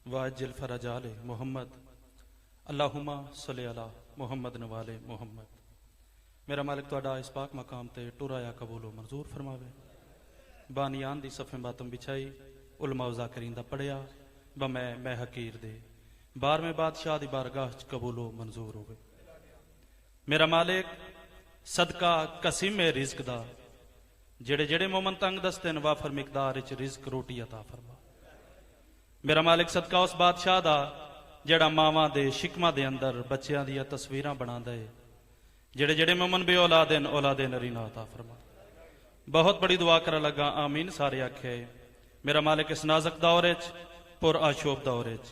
वाजिल फरजाले मोहम्मद अल्लाहुम्मा सल्ली अला मोहम्मद नवाले मोहम्मद। मेरा मालिक तुहाडा इस पाक मकाम ते टुराया कबूलो मंजूर फरमावे। बानियान दी सफ़े बातम बिछाई उलमा ज़ाकिरीन दा पढ़िया ब मैं हकीर दे 12वें बादशाह दी बारगाह च कबूलो मंजूर होवे। मेरा मालिक सदका कसीमे रिज़्क दा जेड़े जेड़े मोमन तंग दस्ते न वाफर मिकदार च रिज़्क रोटी अता फरमा। मेरा मालिक सदका उस बादशाह दा जेड़ा मावां दे शिकमा दे अंदर बच्चियां दियां तस्वीरां बनांदा है। जेड़े जेड़े मोमन बे औलादे औलादे नरीना अता फरमा। बहुत बड़ी दुआ कर लगा आमीन सारे आखे। मेरा मालिक इस नाजक दौरे च पुर आशोब दौरे च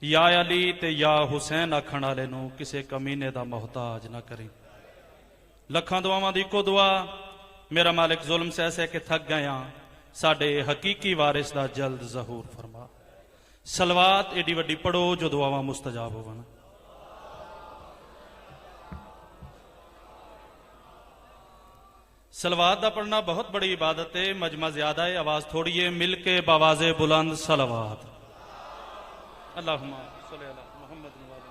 या अली ते या हुसैन आखण वाले नूं किसे कमीने दा मोहताज ना करी। लखां दुआवां दी इको दुआ मेरा मालिक जुल्म सह सह के थक गया साडे हकीकी वारिस दा जल्द ज़हूर फरमा। सलवात एडी वड्डी पढ़ो जो दुआवां मुस्तजाब होवन। सलवात दा पढ़ना बहुत बड़ी इबादत है। मजमा ज्यादा है, आवाज थोड़ी है। मिल के बावाज़े बुलंद सलवात अल्लाहुम्मा सल्ली अला मुहम्मद नवाले।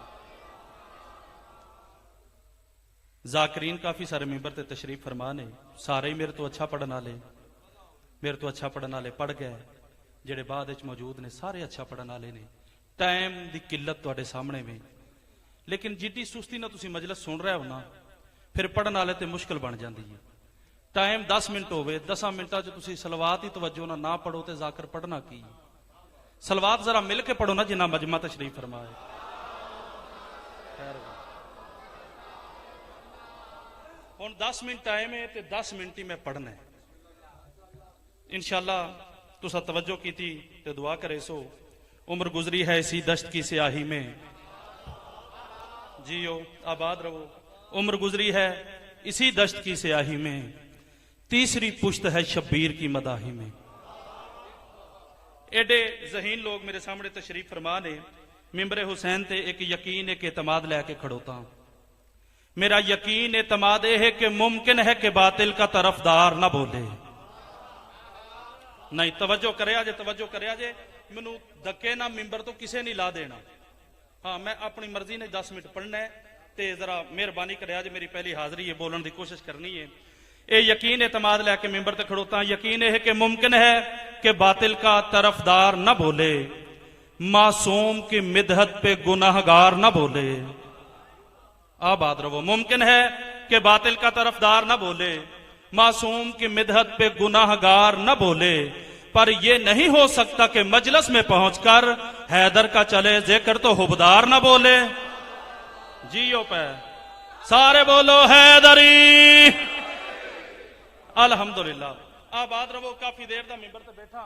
ज़ाकिरीन काफी सारे मिंबर ते तशरीफ फरमा ने। सारे ही मेरे तो अच्छा पढ़ने वाले पढ़ गए। जेड़े बाद मौजूद ने सारे अच्छा पढ़ने वाले ने। टाइम की किल्लत तुहाडे सामने में, लेकिन जिद्दी सुस्ती ना तुसी मजलिस सुन रहे हो ना फिर पढ़ने वाले ते मुश्किल बन जाती है। टाइम 10 मिनट होवे 10 मिनटा तुसी सलवात ही तवज्जो ना पढ़ो तो जाकर पढ़ना की। सलवात जरा मिल के पढ़ो ना जिन्ना मजमा तशरीफ फरमाए। हुण 10 मिनट टाइम है तो 10 मिनट ही मैं पढ़ना है। इंशाअल्लाह तुसा तवज्जो की थी तो दुआ करे सो। उम्र गुजरी है इसी दश्त की स्याही में, जियो आबाद रहो। उम्र गुजरी है इसी दश्त की स्याही में, तीसरी पुश्त है शब्बीर की मदाही में। एडे जहीन लोग मेरे सामने तशरीफ फरमा ने। मिंबरे हुसैन ते एक यकीन एक एतमाद लैके खड़ोता। मेरा यकीन एतमाद है कि मुमकिन है कि बातिल का तरफदार ना बोले। नहीं तवज्जो करे जे मैनू धक्के ना मिंबर तो किसे नहीं ला देना। हाँ मैं अपनी मर्जी ने 10 मिनट पढ़ना है ते जरा मेहरबानी करे जे मेरी पहली हाजिरी है बोलने की कोशिश करनी है। ये यकीन एतमाद लैके मिंबर तक खड़ोता। यकीन है कि मुमकिन है कि बातिल का तरफदार न बोले, मासूम की मिदहत पे गुनाहगार न बोले। आबाद रहो। मुमकिन है कि बातिल का तरफदार न बोले, मासूम की मिदहत पे गुनाहगार न बोले, पर यह नहीं हो सकता कि मजलिस में पहुंचकर हैदर का चले जिक्र तो हुबदार न बोले। जियो पे सारे बोलो हैदरी अल्हम्दुलिल्लाह। आबाद रहो। काफी देर दा मिंबर पे बैठा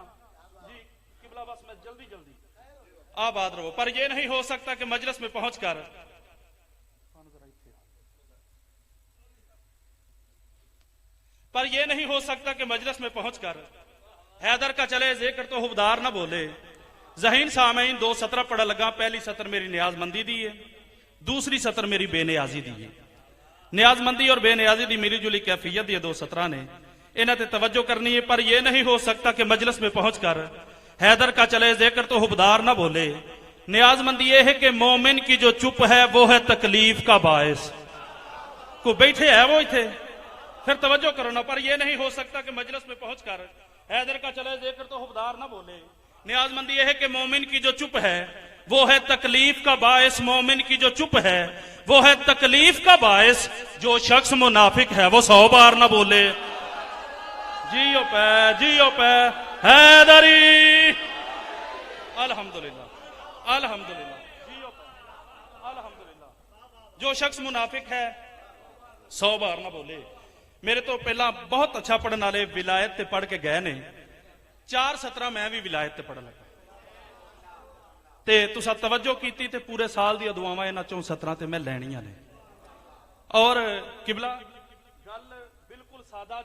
जी किबला, बस मैं जल्दी आबाद रहो। पर यह नहीं हो सकता कि मजलिस में पहुंचकर हैदर का चले जिक्र तो हुबदार ना बोले। ज़हीन सामईन 2 सत्र पढ़ लगा। पहली सत्र मेरी नियाजमंदी दी है, दूसरी सत्र मेरी बेनियाजी दी है। नियाजमंदी और बेनियाजी दी मिली जुली कैफियत ये 2 सत्र ने, इन्हें ते तवज्जो करनी है। पर यह नहीं हो सकता कि मजलिस में पहुंचकर हैदर का चले जिक्र तो हुबदार ना बोले। नियाजमंदी यह है कि मोमिन की जो चुप है वो है तकलीफ का बायस। को बैठे है वो इथे फिर तवज्जो करो ना। पर यह नहीं हो सकता कि मजलिस में पहुंचकर हैदर का चले जिक्र तो हुबदार ना बोले। नियाजमंदी यह है कि मोमिन की जो चुप है वो है तकलीफ का बायस। मोमिन की जो चुप है वो है तकलीफ का बायस। जो शख्स मुनाफिक है वो 100 बार ना बोले। जियो पे हैदरी अल्हम्दुलिल्लाह अल्हम्दुलिल्लाह। जियो पे अल्हम्दुलिल्लाह। जो शख्स मुनाफिक है 100 बार ना बोले। मेरे तो पहला बहुत अच्छा पढ़ने वाले विलायत ते पढ़ के गए ने। 4 सत्र मैं भी विलायत ते पढ़ लगा ते तुसा तवज्जो की ते पूरे साल दी दुआवां इन्हां 4 सत्रां ते मैं लैणियां ने। और किबला गल बिल्कुल सादा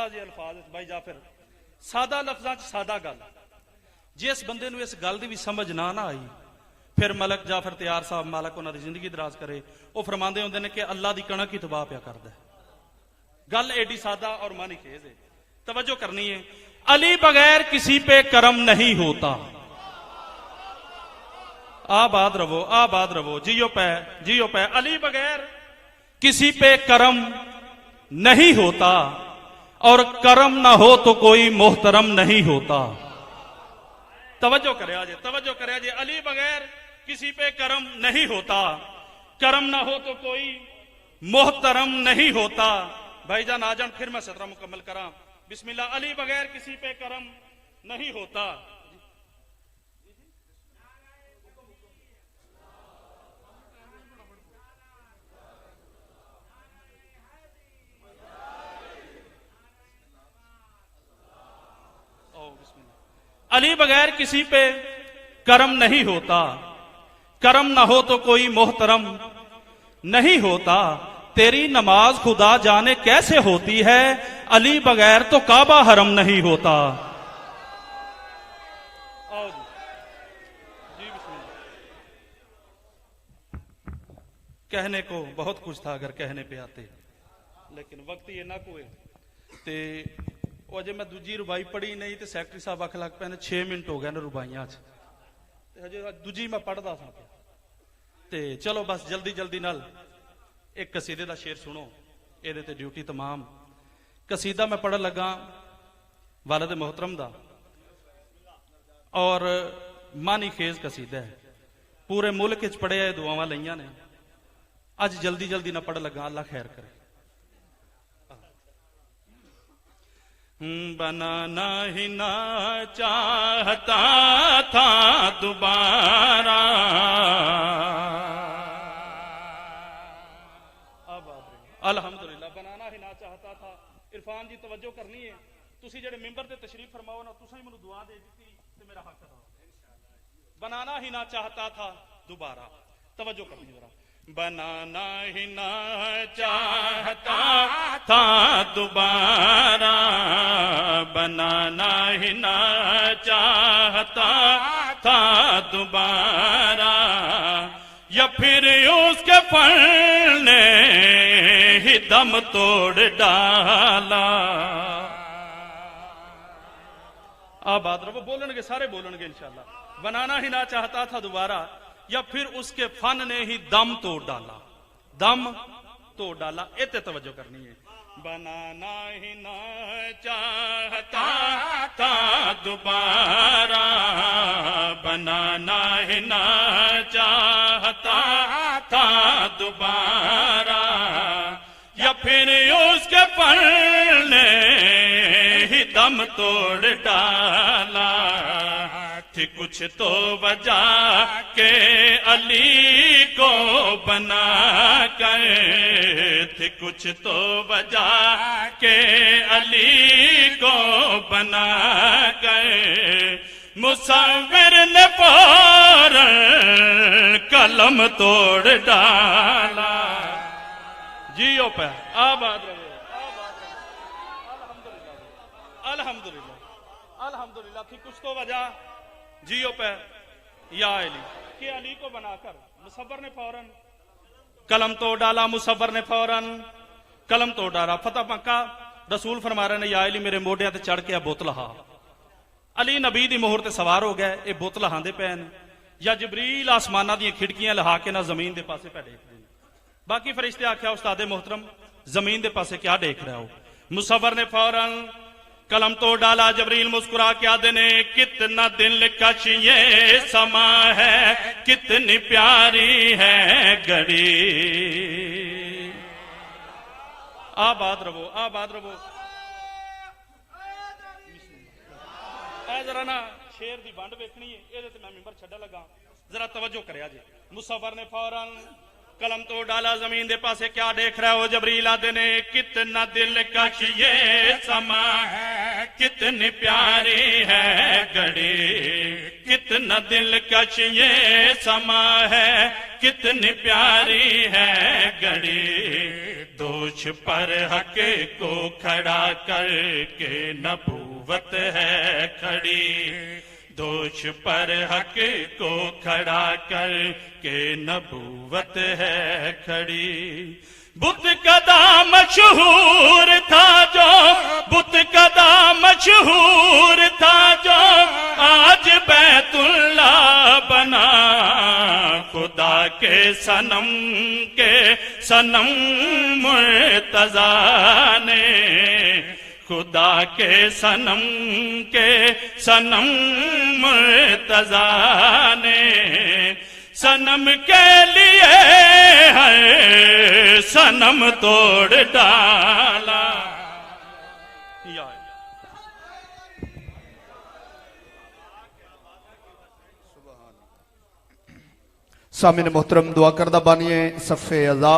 जी अल्फाज भाई जाफिर सादा लफ्जां च सादा गल। जिस बंदे नूं इस गल दी भी समझ ना आई फिर मलक जाफर तैयार साहब मालक उन्हां दी जिंदगी दराज करे वो फरमांदे हुंदे ने कि अल्लाह दी कणक ही तबाह पिया करदा है। गल एडी सादा और मानी खेज है। तवज्जो करनी है। अली बगैर किसी पे करम नहीं होता। आबाद रवो, जियो पे। अली बगैर किसी पे करम नहीं होता, और करम ना हो तो कोई मोहतरम नहीं होता। तवज्जो करे आज। अली बगैर किसी पे करम नहीं होता, करम ना हो तो कोई मोहतरम नहीं होता। भाईजान आ जान, फिर मैं सदरा मुकम्मल करा। बिस्मिल्लाह। अली बगैर किसी पे करम नहीं होता। अली बगैर किसी पे करम नहीं होता, करम ना हो तो कोई मोहतरम नहीं होता। तेरी नमाज खुदा जाने कैसे होती है, अली बगैर तो काबा हरम नहीं होता। आओ जी बिस्मिल्लाह। कहने को बहुत कुछ था अगर कहने पे आते, लेकिन वक्त ये ना कोई ते ਉਹ ਜੇ ਮੈਂ ਦੂਜੀ ਰੁਬਾਈ ਪੜ੍ਹੀ ਨਹੀਂ ਤੇ ਸੈਕਟਰੀ ਸਾਹਿਬ ਆਖ ਲੱਗ ਪਏ ਨੇ 6 ਮਿੰਟ ਹੋ ਗਏ ਨੇ ਰੁਬਾਈਆਂ 'ਚ, ਤੇ ਹਜੇ ਦੂਜੀ ਮੈਂ ਪੜ੍ਹਦਾ ਸਾਂ। ਤੇ ਚਲੋ ਬਸ ਜਲਦੀ ਨਾਲ ਇੱਕ ਕਸੀਦੇ ਦਾ ਸ਼ੇਰ ਸੁਣੋ, ਇਹਦੇ ਤੇ ਡਿਊਟੀ तमाम। ਕਸੀਦਾ ਮੈਂ ਪੜ੍ਹਨ ਲੱਗਾ ਵਾਲਿਦ ਮੁਹਤਰਮ ਦਾ, ਔਰ ਮਾਨੀ ਖੇਜ਼ ਕਸੀਦਾ ਹੈ, ਪੂਰੇ ਮੁਲਕ 'ਚ ਪੜ੍ਹਿਆ, ਦੁਆਵਾਂ ਲਈਆਂ ਨੇ। ਅੱਜ ਜਲਦੀ ਨਾ ਪੜ੍ਹਨ ਲੱਗਾ, ਅੱਲਾ ਖੈਰ करे। बनाना ही ना चाहता था दोबारा, अल्हम्दुलिल्लाह। बनाना ही ना चाहता था। इरफान जी तवज्जो करनी है, तुसी जेड़े मिंबर ते तशरीफ फरमाओ ना, तुसी मैनू दुआ दे दी ते मेरा हक अदा। बनाना ही ना चाहता था दोबारा, तवज्जो करनी जरा। बनाना ही ना चाहता था दोबारा, बनाना ही ना चाहता था दोबारा, या फिर उसके फल ने ही दम तोड़ डाला। आबाद रहो, बोलणगे सारे बोलणगे इंशाअल्लाह। बनाना ही ना चाहता था दोबारा, या फिर उसके फन ने ही दम तोड़ डाला, दम तोड़ डाला। इतने तवज्जो करनी है। बनाना ही ना चाहता था दोबारा, बनाना ही ना चाहता था दोबारा, या फिर उसके फन ने ही दम तोड़ डाला। थी कुछ तो वजह के अली को बना कर, थी कुछ तो वजह के अली को बना कर, मुसव्विर ने फौरन कलम तोड़ डाला। जियो पे आबाद रहे, अल्हम्दुलिल्लाह। थी कुछ तो वजह, जियो पे या अली के अली को बनाकर मुसव्वर ने फौरन कलम तोड़ डाला, मुसव्वर ने फौरन कलम तोड़ डाला। फतह मक्का रसूल फरमा रहे ने, या अली मेरे मोढियां ते चढ़ के आ बुत लहा। अली नबी दी मोहर ते सवार हो गए, ये बुत लहांदे पए ने, या जबरील आसमाना दी खिड़कियां लहा के ना जमीन दे पासे पे देख रहे। बाकी फरिश्ते आख्या, उस्तादे मोहतरम जमीन दे पासे क्या देख रहे हो? मुसव्वर ने फौरन कलम तोड़ डाला। जबरील मुस्कुरा के आदे ने, कितना दिलकश ये समा है, कितनी प्यारी है घड़ी। आबाद रहो, आबाद रहो। जरा ना शेर दी वंड वेखनी है, ये मैं मिंबर छड्डा लगा, जरा तवज्जो करे जी। मुसव्वर ने फौरन कलम तोड़ डाला, जमीन दे पासे क्या देख रहा हो? जबरील आदे ने, कितना दिलकश ये समा है, कितनी प्यारी है घड़ी, कितना दिलकश ये समा है, कितनी प्यारी है घड़ी। दोष पर हक को खड़ा करके नबूवत है खड़ी, दोष पर हक को खड़ा कर के नबूवत है खड़ी। बुत कदा मशहूर था जो, बुत कदा मशहूर था जो, आज बैतुल्ला बना खुदा के सनम मुर्तज़ा ने, खुदा के सनम मुर्तज़ा ने सनम के लिए है सनम तोड़ डाला। सामिन मोहतरम दुआ करदा बानिए सफ़े अज़ा